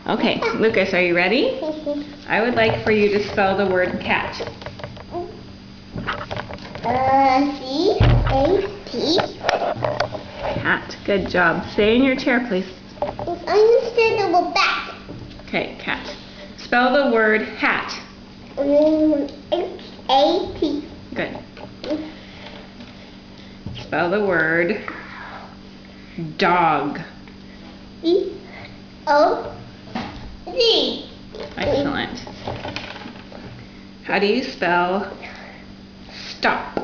Okay, Lucas, are you ready? I would like for you to spell the word cat. C-A-T. Cat. Good job. Stay in your chair, please. I understand the back. Okay, cat. Spell the word hat. H-A-T. Good. Spell the word dog. D-O-G. Excellent. How do you spell stop?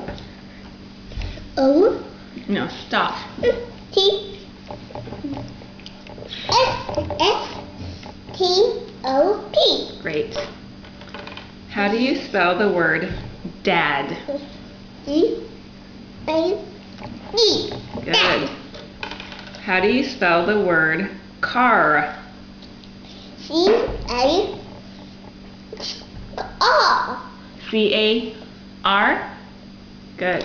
O. No, stop. T. S-S-T-O-P. Great. How do you spell the word dad? D-A-D. Good. How do you spell the word car? C-A-R. C-A-R? Good.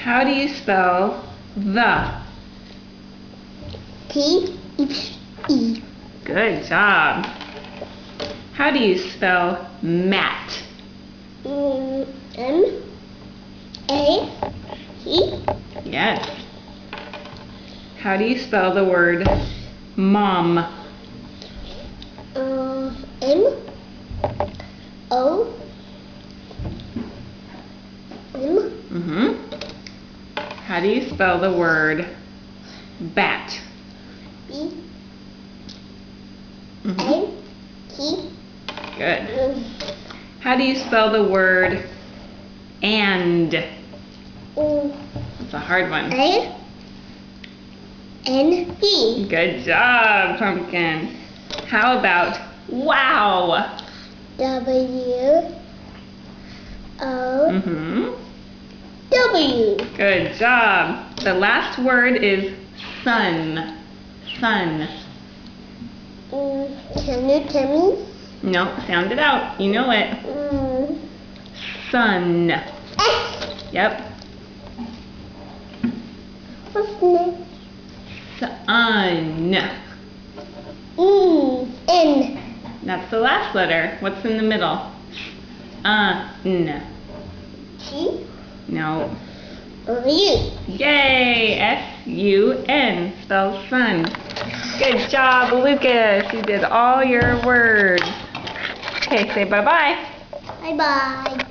How do you spell the? T-H-E. Good job. How do you spell mat? M-A-T. Yes. How do you spell the word mom? M-O-M. How do you spell the word bat? B-A-T. Good. How do you spell the word and? It's a hard one. A-N-D. Good job, Pumpkin. How about wow? W-O-W. Good job. The last word is sun. Sun. Can you tell me? No, sound it out. You know it. Sun. S. Yep. What's next? Sun. N. That's the last letter. What's in the middle? N. T. No. U. Yay! S-U-N. Spells sun. Good job, Lucas. You did all your words. Okay, say bye-bye. Bye-bye.